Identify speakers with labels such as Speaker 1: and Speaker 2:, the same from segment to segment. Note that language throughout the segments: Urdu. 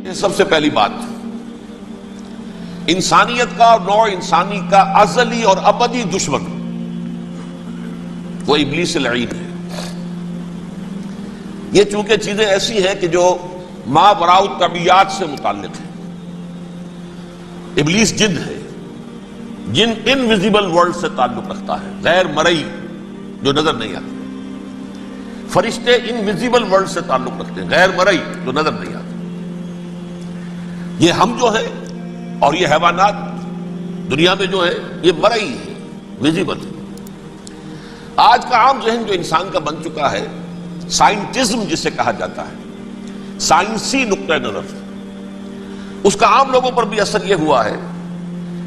Speaker 1: سب سے پہلی بات، انسانیت کا اور نوع انسانی کا ازلی اور ابدی دشمن وہ ابلیس لعین ہے۔ یہ چونکہ چیزیں ایسی ہیں کہ جو ما وراء الطبیعات سے متعلق ہے۔ ابلیس جن ہے، جن انویزیبل ورلڈ سے تعلق رکھتا ہے، غیر مرئی جو نظر نہیں آتی۔ فرشتے انویزیبل ورلڈ سے تعلق رکھتے ہیں، غیر مرئی جو نظر نہیں آتی۔ یہ ہم جو ہے اور یہ حیوانات دنیا میں جو ہے یہ مرئی ہے، ویزیبل ہے۔ آج کا عام ذہن جو انسان کا بن چکا ہے، سائنٹزم جسے کہا جاتا ہے، سائنسی نقطہ نظر، اس کا عام لوگوں پر بھی اثر یہ ہوا ہے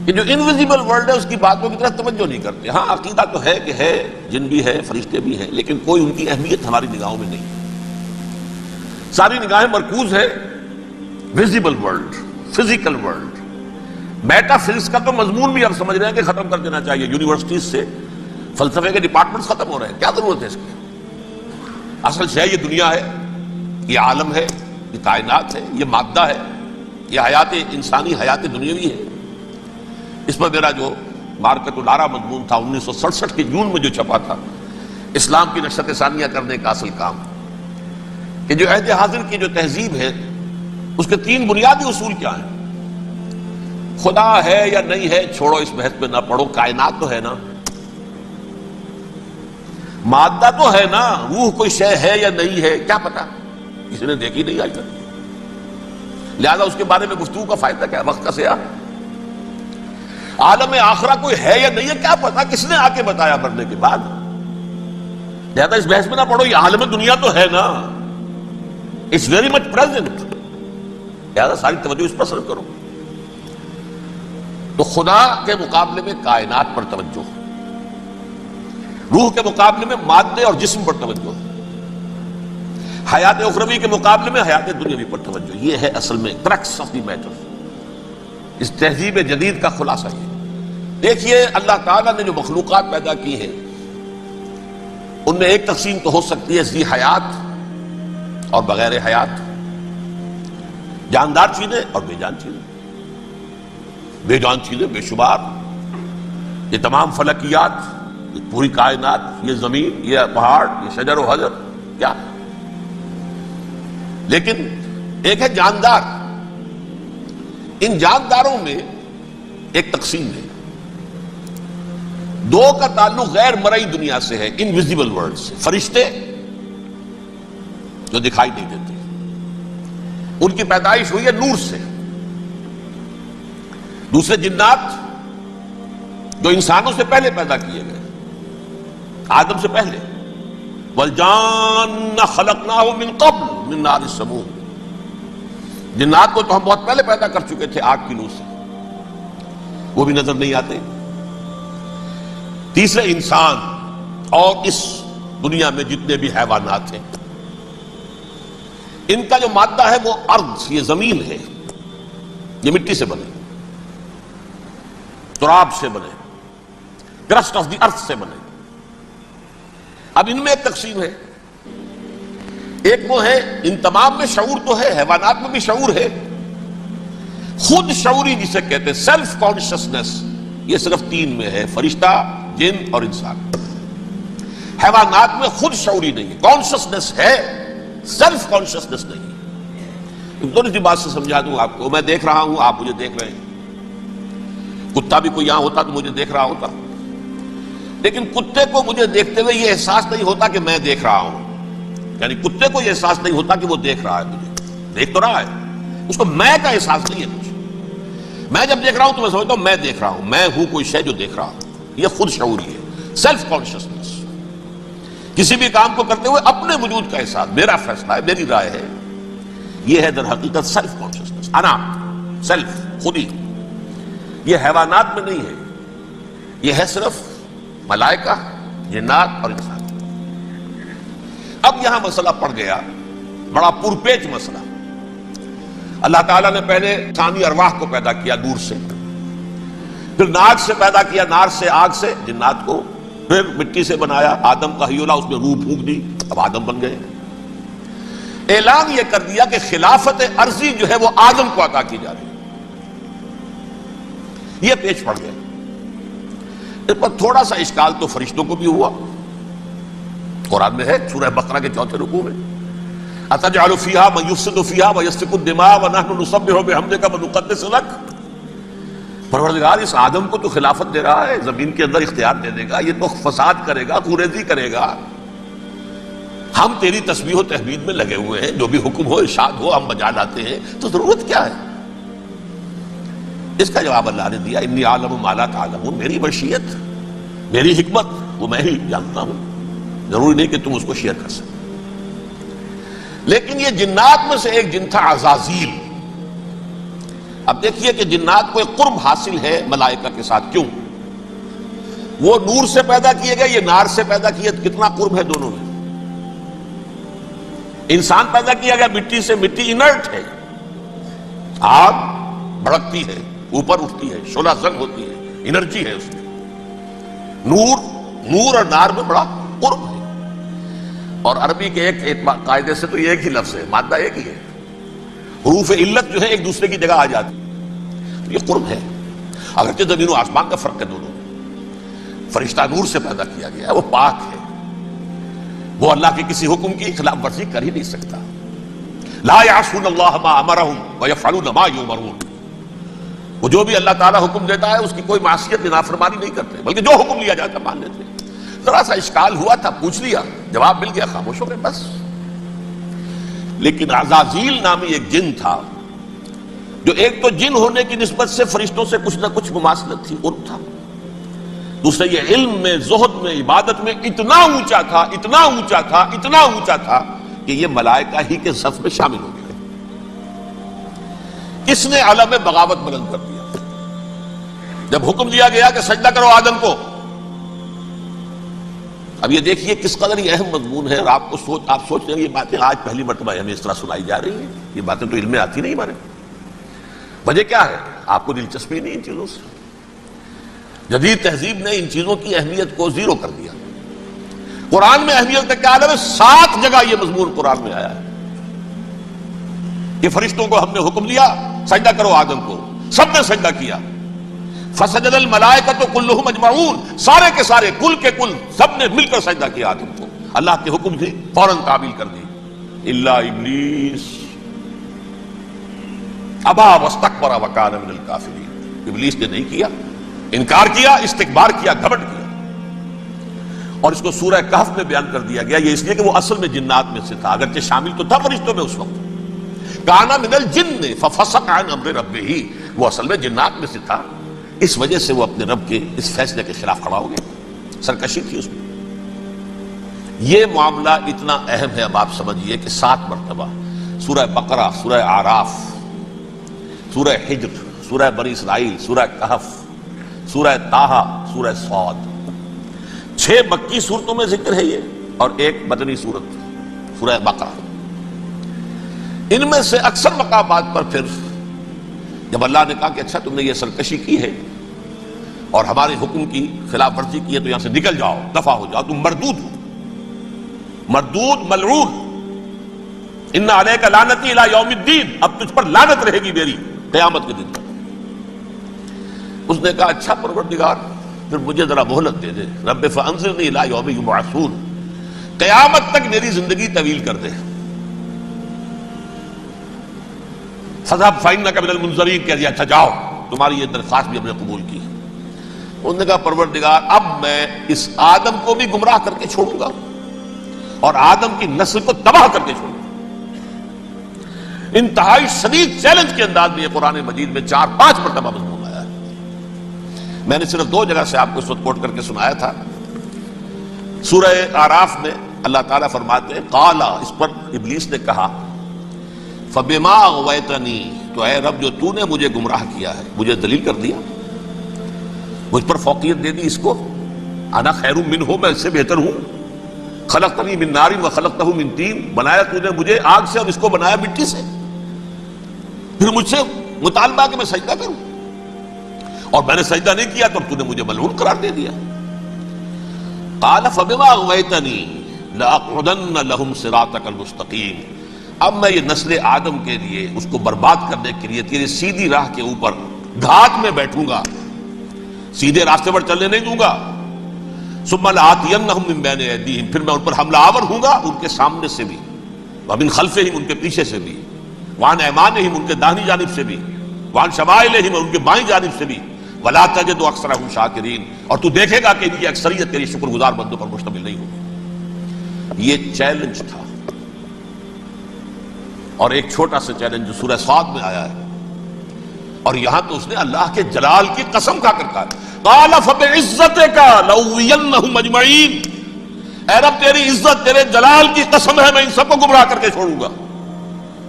Speaker 1: کہ جو انویزیبل ورلڈ ہے اس کی باتوں کی طرف توجہ نہیں کرتے۔ ہاں عقیدہ تو ہے کہ ہے، جن بھی ہے، فرشتے بھی ہیں، لیکن کوئی ان کی اہمیت ہماری نگاہوں میں نہیں۔ ساری نگاہیں مرکوز ہے visible world, physical world. Meta physics کا تو مضمون بھی اب سمجھ رہے ہیں کہ ختم کر دینا چاہیے، یونیورسٹیز سے فلسفے کے ڈپارٹمنٹس ختم ہو رہے ہیں، کیا ضرورت ہے اس کی؟ اصل شے یہ دنیا ہے، یہ عالم ہے، یہ کائنات ہے، یہ مادہ ہے، یہ حیات انسانی، حیات دنیاوی ہے۔ اس پر میرا جو مارکت الارا مضمون تھا 1967 کے جون میں جو چھپا تھا، اسلام کی نشرت ثانیہ کرنے کا اصل کام، کہ جو عہد حاضر کی جو تہذیب ہے اس کے 3 بنیادی اصول کیا ہیں؟ خدا ہے یا نہیں ہے چھوڑو، اس بحث میں نہ پڑھو، کائنات تو ہے نا، مادہ تو ہے نا، روح کوئی شے ہے یا نہیں ہے کیا پتا، کسی نے دیکھی نہیں آج تک، لہذا اس کے بارے میں گفتگو کا فائدہ کیا، وقت کا سیاہ۔ عالم آخرہ کوئی ہے یا نہیں ہے کیا پتا، کس نے آ کے بتایا مرنے کے بعد، لہذا اس بحث میں نہ پڑھو، یہ عالم دنیا تو ہے نا، اٹس ویری مچ پریزنٹ، لہذا ساری توجہ اس پر صرف کرو۔ تو خدا کے مقابلے میں کائنات پر توجہ، روح کے مقابلے میں مادے اور جسم پر توجہ، حیات اخروی کے مقابلے میں حیات دنیاوی پر توجہ۔ یہ ہے اصل میں کرکس آف دی میٹر، اس تہذیب جدید کا خلاصہ یہ۔ دیکھیے اللہ تعالیٰ نے جو مخلوقات پیدا کی ہیں ان میں ایک تقسیم تو ہو سکتی ہے ذی حیات اور بغیر حیات، جاندار چیزیں اور بے جان چیزیں۔ بے جان چیزیں بے شمار، یہ تمام فلکیات، یہ پوری کائنات، یہ زمین، یہ پہاڑ، یہ شجر و حجر، کیا؟ لیکن ایک ہے جاندار۔ ان جانداروں میں ایک تقسیم ہے، 2 کا تعلق غیر مرئی دنیا سے ہے، انویزیبل ورلڈ سے۔ فرشتے جو دکھائی نہیں دیتے، ان کی پیدائش ہوئی ہے نور سے۔ دوسرے جنات جو انسانوں سے پہلے پیدا کیے گئے، آدم سے پہلے، وَالْجَانَّ خَلَقْنَاهُ مِن قَبْلُ مِن نَارِ السَّمُومِ، جنات کو تو ہم بہت پہلے پیدا کر چکے تھے آگ کی نور سے، وہ بھی نظر نہیں آتے۔ تیسرے انسان اور اس دنیا میں جتنے بھی حیوانات ہیں، ان کا جو مادہ ہے وہ ارض، یہ زمین ہے، یہ مٹی سے بنے، تراب سے بنے، کرسٹ آف دی ارتھ سے بنے۔ اب ان میں ایک تقسیم ہے، ایک وہ ہے، ان تمام میں شعور تو ہے، حیوانات میں بھی شعور ہے، خود شعوری جسے کہتے ہیں سیلف کانشسنس، یہ صرف 3 میں ہے، فرشتہ، جن اور انسان۔ حیوانات میں خود شعوری نہیں ہے، کانشسنس ہے، سیلف کانشسنس نہیں ہے۔ تھوڑی سی بات سے سمجھا دوں آپ کو، میں دیکھ رہا ہوں، آپ مجھے دیکھ رہے ہیں، کتا بھی کوئی یہاں ہوتا تو مجھے دیکھ رہا ہوتا، لیکن کتے کو مجھے دیکھتے ہوئے یہ احساس نہیں ہوتا کہ میں دیکھ رہا ہوں، یعنی کتے کو یہ احساس نہیں ہوتا کہ وہ دیکھ رہا ہے، مجھے دیکھ تو رہا ہے، اس کو میں کا احساس نہیں ہے کچھ۔ میں جب دیکھ رہا ہوں تو میں سمجھتا ہوں میں دیکھ رہا ہوں، میں ہوں کوئی شے جو دیکھ رہا ہوں، یہ خود شعوری ہے، سیلف کانشسنس۔ کسی بھی کام کو کرتے ہوئے اپنے وجود کا احساس، میرا فیصلہ ہے، میری رائے ہے، یہ ہے در حقیقت سیلف کانشسنس، انا، سیلف، خودی۔ یہ حیوانات میں نہیں ہے، یہ ہے صرف ملائکہ، جنات اور انسان۔ اب یہاں مسئلہ پڑ گیا، بڑا پرپیچ مسئلہ۔ اللہ تعالیٰ نے پہلے انسانی ارواح کو پیدا کیا نور سے، پھر ناک سے پیدا کیا، نار سے، آگ سے جنات کو، پھر مٹی سے بنایا، آدم کا حیولہ، اس میں روح پھونک دی، اب آدم بن گئے۔ اعلان یہ کر دیا کہ خلافت عرضی جو ہے وہ آدم کو عطا کی جا رہی ہے. یہ پیش پڑ گیا. اس پر تھوڑا سا اشکال تو فرشتوں کو بھی ہوا. قرآن میں ہے سورہ بقرہ کے 4 رکوع میں اتجعل فیہا من یفسد فیہا ویسفک الدماء ونحن نسبح بحمدک ونقدس لک. پروردگار اس آدم کو تو خلافت دے رہا ہے، زمین کے اندر اختیار دے دے گا، یہ تو فساد کرے گا، خوریزی کرے گا، ہم تیری تسبیح و تحمید میں لگے ہوئے ہیں، جو بھی حکم ہو ارشاد ہو ہم بجا لاتے ہیں، تو ضرورت کیا ہے؟ اس کا جواب اللہ نے دیا انی اعلم ما لا تعلمون. میری مشیت، میری حکمت وہ میں ہی جانتا ہوں، ضروری نہیں کہ تم اس کو شیئر کر سکتے. لیکن یہ جنات میں سے ایک جن تھا عزازیل. اب دیکھیے کہ جنات کو ایک قرب حاصل ہے ملائکہ کے ساتھ. کیوں؟ وہ نور سے پیدا کیے گئے، یہ نار سے پیدا کیے، کتنا قرب ہے دونوں میں. انسان پیدا کیا گیا مٹی سے، مٹی انرٹ ہے، آگ بھڑکتی ہے، اوپر اٹھتی ہے، شعلہ زن ہوتی ہے، انرجی ہے اس میں. نور اور نار میں بڑا قرب ہے. اور عربی کے ایک قاعدے سے تو یہ ایک ہی لفظ ہے، مادہ ایک ہی ہے، حروف علت جو ہے ایک دوسرے کی جگہ آ جاتی. یہ قرب ہے، اگرچہ زمین و آسمان کا فرق ہے دونوں میں. فرشتہ نور سے پیدا کیا گیا ہے، وہ پاک ہے، وہ اللہ کے کسی حکم کی خلاف ورزی کر ہی نہیں سکتا. لا یعصون اللہ ما امرہم ویفعلون ما یؤمرون. وہ جو بھی اللہ تعالیٰ حکم دیتا ہے اس کی کوئی معصیت یا نافرمانی نہیں کرتے، بلکہ جو حکم لیا جاتا مان لیتے. ذرا سا اشکال ہوا تھا، پوچھ لیا، جواب مل گیا، خاموش ہو گئے بس. لیکن عزازیل نامی ایک جن تھا جو ایک تو جن ہونے کی نسبت سے فرشتوں سے کچھ نہ کچھ مماثلت تھی، قرب تھا. دوسرے یہ علم میں، زہد میں، عبادت میں اتنا اونچا تھا، اتنا اونچا تھا، اتنا اونچا تھا کہ یہ ملائکہ ہی کے صف میں شامل ہو گئے. اس نے علم بغاوت بلند کر دیا. جب حکم دیا گیا کہ سجدہ کرو آدم کو، اب یہ دیکھیے کس قدر یہ اہم مضمون ہے. اور آپ سوچ رہے ہیں یہ باتیں آج پہلی مرتبہ ہمیں اس طرح سنائی جا رہی ہیں. یہ باتیں تو علم میں آتی نہیں ہمارے. وجہ کیا ہے؟ آپ کو دلچسپی نہیں ان چیزوں سے. جدید تہذیب نے ان چیزوں کی اہمیت کو زیرو کر دیا. قرآن میں اہمیت کا عالم ہے، 7 جگہ یہ مضمون قرآن میں آیا ہے کہ فرشتوں کو ہم نے حکم دیا سجدہ کرو آدم کو، سب نے سجدہ کیا. فسجد الملائکۃ کلھم اجمعون، سارے کے سارے، کل کے کل، سب نے مل کر سجدہ کیا آدم کو. اللہ کے حکم سے فوراً تعمیل کر دی. الا ابلیس ابا واستکبر وکان من الکافرین. ابلیس نے نہیں کیا، انکار کیا، استکبار کیا، گھمنڈ کیا. اور اس کو سورہ کہف میں بیان کر دیا گیا. یہ اس لیے کہ وہ اصل میں جنات میں سے تھا، اگرچہ شامل تو تھا فرشتوں میں اس وقت. کانا من الجن ففسق عن امر ربہ، وہ اصل میں جنات میں سے تھا. اس وجہ سے وہ اپنے رب کے اس فیصلے کے خلاف کھڑا ہو گیا، سرکشی تھی اس میں. یہ معاملہ اتنا اہم ہے. اب آپ سمجھیے کہ 7 مرتبہ سورہ بقرہ، سورہ اعراف، سورہ حجر، سورہ بنی اسرائیل، سورہ کہف، سورہ طٰہٰ، سورہ صاد، 6 مکی صورتوں میں ذکر ہے یہ، اور ایک مدنی صورت سورہ بقرہ. ان میں سے اکثر مقامات پر پھر جب اللہ نے کہا کہ اچھا تم نے یہ سرکشی کی ہے اور ہمارے حکم کی خلاف ورزی کی ہے تو یہاں سے نکل جاؤ، دفع ہو جاؤ، تم مردود ہو، مردود، ملعون. ان علیک لعنتی الی یوم الدین، اب تجھ پر لعنت رہے گی میری قیامت کے دن تک. اس نے کہا اچھا پروردگار پھر مجھے ذرا مہلت دے دے. رب فانظرنی الی یوم یبعثون، قیامت تک میری زندگی طویل کر دے. فذهب فإنك من المنظرین، کہہ دیا اچھا جاؤ، تمہاری یہ درخواست بھی ہم نے قبول کی. انہوں نے کہا پروردگار اب میں اس آدم کو بھی گمراہ کر کے چھوڑوں گا اور آدم کی نسل کو تباہ کر کے چھوڑوں گا. انتہائی شدید چیلنج کے انداز میں یہ قرآن مجید میں 4-5 مرتبہ مضمون آیا ہے. میں نے صرف 2 جگہ سے آپ کو اس وقت کوٹ کر کے سنایا تھا. سورہ اعراف میں اللہ تعالیٰ فرماتے ہیں قالا، اس پر ابلیس نے کہا فبما اغویتنی، تو اے رب جو تو نے مجھے گمراہ کیا ہے، مجھے دلیل کر دیا، مجھ پر فوقیت دے دی اس کو. انا خیر منہ، میں اس سے بہتر ہوں. خلقتنی من نار وخلقتہ من طین، بنایا تو نے مجھے آگ سے اور اس کو بنایا مٹی سے. پھر مجھ سے مطالبہ کہ میں سجدہ کروں، اور میں نے سجدہ نہیں کیا تو نے مجھے ملعون قرار دے دیا. قال فبما اغویتنی لأقعدن لهم صراطک المستقیم، اب میں یہ نسل آدم کے لیے اس کو برباد کرنے کے لیے تیری سیدھی راہ کے اوپر گھات میں بیٹھوں گا، سیدھے راستے پر چلنے نہیں دوں گا۔ ثم لآتینہم من بین ایدیہم، پھر میں ان پر حملہ آور ہوں گا، ان کے سامنے سے بھی، ومن خلفہم، ان کے پیچھے سے بھی، وعن ایمانہم، ان کے داہنی جانب سے بھی، وعن شمائلہم، ان کے بائیں جانب سے بھی، ولا تجد اکثرہم شاکرین، اور تو دیکھے گا کہ ان کی اکثریت تیری شکر گزار بندوں پر مشتمل نہیں ہوگی۔ یہ چیلنج تھا، اور ایک چھوٹا سا چیلنج جو سورہ صاد میں آیا ہے، اور یہاں تو اس نے اللہ کے جلال کی قسم کھا کر کہا، قال فبعزتک لأغوینہم اجمعین، اے رب تیری عزت، تیرے جلال کی قسم ہے میں ان سب کو گمراہ کر کے چھوڑوں گا،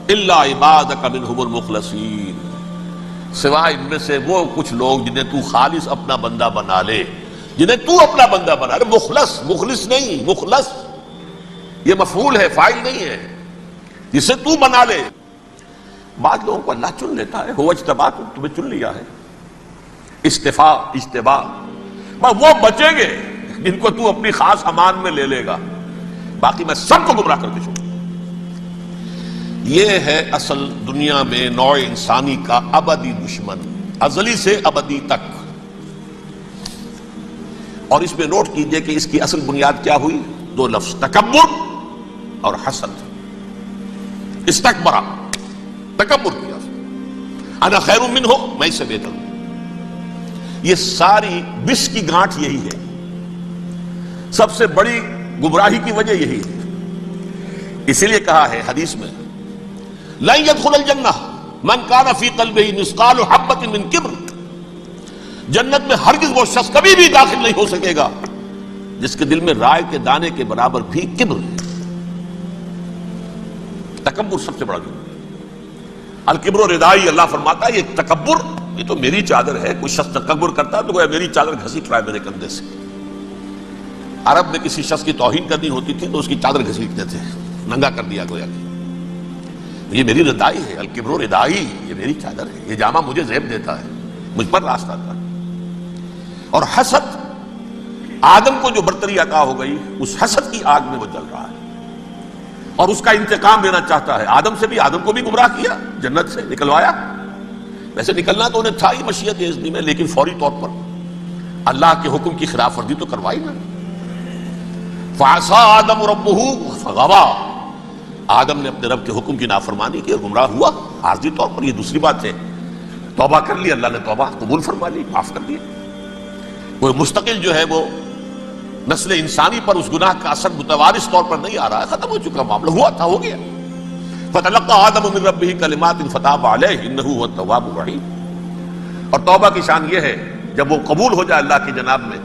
Speaker 1: الا عبادک منہم المخلصین، سوائے ان میں سے وہ کچھ لوگ جنہیں تو خالص اپنا بندہ بنا لے، جنہیں تو اپنا بندہ بنا لے۔ مخلص، مخلص نہیں، مخلص یہ مفعول ہے، فاعل نہیں ہے، جسے تو بنا لے۔ بعض لوگوں کو اللہ چن لیتا ہے، هو اجتباکم، تمہیں چن لیا ہے، استفاء، اجتباء، وہ بچیں گے جن کو تو اپنی خاص امان میں لے لے گا، باقی میں سب کو گمراہ کر کے چھوڑوں۔ یہ ہے اصل دنیا میں نوع انسانی کا ابدی دشمن، ازلی سے ابدی تک۔ اور اس میں نوٹ کیجئے کہ اس کی اصل بنیاد کیا ہوئی؟ دو لفظ، تکبر اور حسد۔ استکبرا، تکبر کیا، انا خیر منہ، میں اس سے بہتر ہوں۔ یہ ساری وش کی گانٹھ یہی ہے، سب سے بڑی گمراہی کی وجہ یہی ہے۔ اسی لیے کہا ہے حدیث میں، لن يدخل الجنہ من کان فی قلبہ مثقال حبۃ من کبر، جنت میں ہرگز وہ شخص کبھی بھی داخل نہیں ہو سکے گا جس کے دل میں رائے کے دانے کے برابر بھی کبر ہے۔ تکبر سب سے بڑا جرم ہے۔ الکبر ردائی، اللہ فرماتا ہے یہ تکبر، یہ تو میری چادر ہے۔ کوئی شخص تکبر کرتا ہے تو گویا میری چادر گھسیٹ رہا ہے میرے کندھے سے۔ عرب میں کسی شخص کی توہین کرنی ہوتی تھی تو اس کی چادر گھسیٹتے تھے، ننگا کر دیا گویا کہ یہ میری ردائی ہے، الکبر ردائی، یہ میری چادر ہے، یہ جامہ مجھے زیب دیتا ہے، مجھ پر راستہ تھا۔ اور حسد، آدم کو جو برتری عطا ہو گئی، اس حسد کی آگ میں وہ جل رہا ہے اور اس کا انتقام لینا چاہتا ہے۔ آدم سے بھی، آدم کو بھی گمراہ کیا، جنت سے نکلوایا، ویسے نکلنا تو انہیں تھا ہی مشیت اذنی میں، لیکن فوری طور پر اللہ کے حکم کی خلاف ورزی تو کروائی نا۔ فعصى آدم ربہ فغوى، آدم نے اپنے رب کے حکم کی نافرمانی کی اور گمراہ ہوا عارضی طور پر۔ یہ دوسری بات ہے، توبہ کر لی، اللہ نے توبہ قبول فرما لی، معاف کر دیا۔ وہ مستقل جو ہے وہ نسل انسانی پر اس گناہ کا اثر متوارث طور پر نہیں آ رہا ہے، ختم ہو چکا معاملہ، ہوا تھا، ہو گیا۔ فتلقى آدم من ربہ کلمات فتاب علیہ انہ هو التواب الرحیم۔ اور توبہ کی شان یہ ہے جب وہ قبول ہو جائے اللہ کی جناب میں،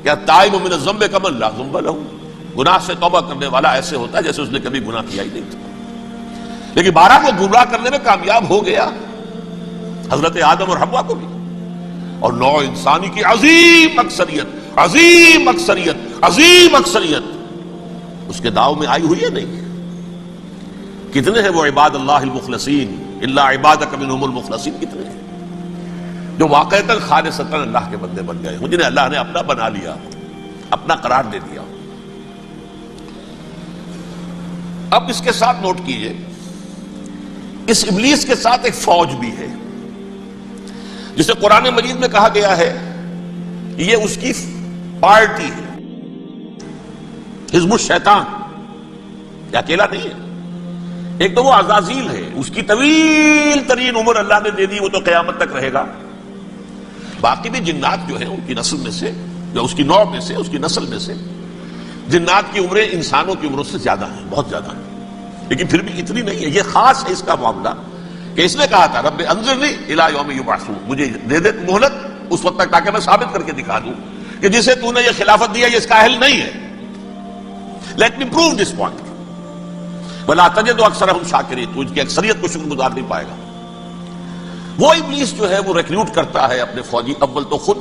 Speaker 1: یا تائب من الذنب کمن لا ذنب لہ، گناہ سے توبہ کرنے والا ایسے ہوتا ہے جیسے اس نے کبھی گناہ کیا ہی نہیں تھا۔ لیکن بہرحال وہ گمراہ کرنے میں کامیاب ہو گیا، حضرت آدم اور حوا کو بھی، اور نوع انسانی کی عظیم اکثریت، عظیم اکثریت، عظیم اکثریت اس کے داؤ میں آئی ہوئی ہے نہیں۔ کتنے ہیں وہ عباد اللہ المخلصین، الا عبادک منہم المخلصین، کتنے ہیں جو واقعتاً خالصتاً اللہ کے بندے بن گئے ہوں، جنہیں اللہ نے اپنا بنا لیا، اپنا قرار دے دیا۔ اب اس کے ساتھ نوٹ کیجئے، اس ابلیس کے ساتھ ایک فوج بھی ہے جسے قرآن مجید میں کہا گیا ہے یہ اس کی پارٹی ہے، حزب الشیطان، یہ اکیلا نہیں ہے۔ ایک تو وہ عزازیل ہے، اس کی طویل ترین عمر اللہ نے دے دی، وہ تو قیامت تک رہے گا۔ باقی بھی جنات جو ہیں ان کی نسل میں سے، یا اس کی نوع میں سے، اس کی نسل میں سے، جنات کی عمریں انسانوں کی عمروں سے زیادہ ہیں، بہت زیادہ ہیں، لیکن پھر بھی اتنی نہیں ہے۔ یہ خاص ہے اس کا معاملہ کہ اس نے کہا تھا رب انظرنی الی یوم یبعثون، مجھے دے دے مہلت اس وقت تک تاکہ میں ثابت کر کے دکھا دوں کہ جسے تو نے یہ خلافت دیا یہ اس کا اہل نہیں ہے۔ Let me prove this point, ولا تجد اکثرہم شاکرین، تو ان کی اکثریت کو شکر گزار نہیں پائے گا۔ وہ ابلیس جو ہے وہ ریکروٹ کرتا ہے اپنے فوجی، اول تو خود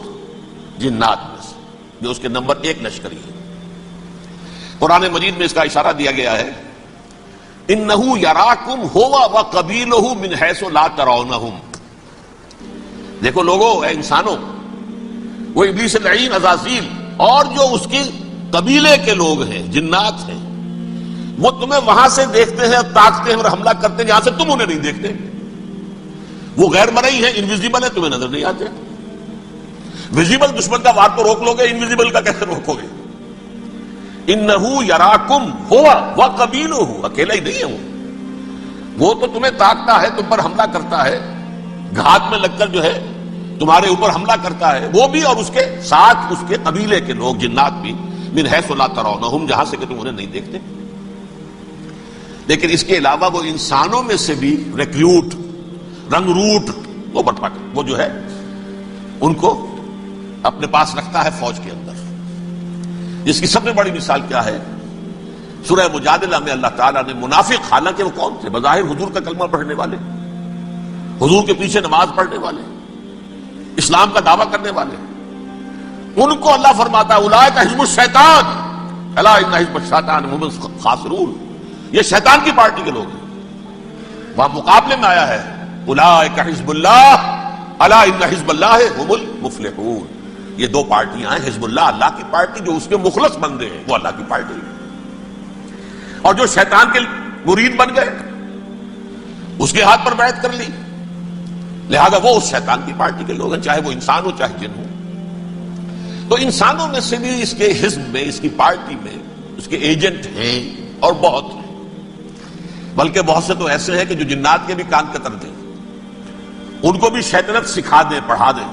Speaker 1: جنات میں سے جو اس کے نمبر 1 لشکری ہے۔ قرآن مجید میں اس کا اشارہ دیا گیا ہے، انہ یراکم ہوا وقبیلہ من حیث لا ترونہم۔ دیکھو لوگو، اے انسانوں، وہ ابلیس لعین عزازیل اور جو اس کے قبیلے کے لوگ ہیں، جنات ہیں، وہ تمہیں وہاں سے دیکھتے ہیں اور تاکتے ہیں اور حملہ کرتے ہیں جہاں سے تم انہیں نہیں دیکھتے. وہ غیر مرئی ہیں، انویزیبل ہے، تمہیں نظر نہیں آتے. ویزیبل دشمن کا وار تو روک لو گے، انویزیبل کا کیسے روکو گے؟ انہو یراکم ہوا وقبیلہ، اکیلا ہی نہیں ہے وہ تو تمہیں تاکتا ہے، تم پر حملہ کرتا ہے، گھات میں لگ کر جو ہے تمہارے اوپر حملہ کرتا ہے، وہ بھی اور اس کے ساتھ اس کے قبیلے کے لوگ جنات بھی، من حیث لا ترونہم، جہاں سے کہ تم انہیں نہیں دیکھتے. لیکن اس کے علاوہ وہ انسانوں میں سے بھی ریکریوٹ، رنگ روٹ، وہ بٹپٹ، وہ جو ہے ان کو اپنے پاس رکھتا ہے فوج کے اندر. جس کی سب سے بڑی مثال کیا ہے؟ سورہ مجادلہ میں اللہ تعالیٰ نے منافق، حالانکہ وہ کون تھے؟ بظاہر حضور کا کلمہ پڑھنے والے، حضور کے پیچھے نماز پڑھنے والے، اسلام کا دعویٰ کرنے والے، ان کو اللہ فرماتا ہے اولئک حزب الشیطان الا ان حزب الشیطان هم الخاسرون، یہ شیطان کی پارٹی کے لوگ ہیں. وہاں مقابلے میں آیا ہے اولئک حزب اللہ الا ان حزب اللہ هم المفلحون. یہ دو پارٹیاں ہیں، حزب اللہ اللہ کی پارٹی جو اس کے مخلص بندے ہیں، وہ اللہ کی پارٹی، اور جو شیطان کے مرید بن گئے اس کے ہاتھ پر بیعت کر لی، لہذا وہ اس شیطان کی پارٹی کے لوگ ہیں، چاہے وہ انسان ہو چاہے جن ہو. تو انسانوں میں سے بھی اس کے حزب میں، اس کی پارٹی میں اس کے ایجنٹ ہیں، اور بہت ہیں. بلکہ بہت سے تو ایسے ہیں کہ جو جنات کے بھی کان کتر دیں، ان کو بھی شیطنت سکھا دیں، پڑھا دیں.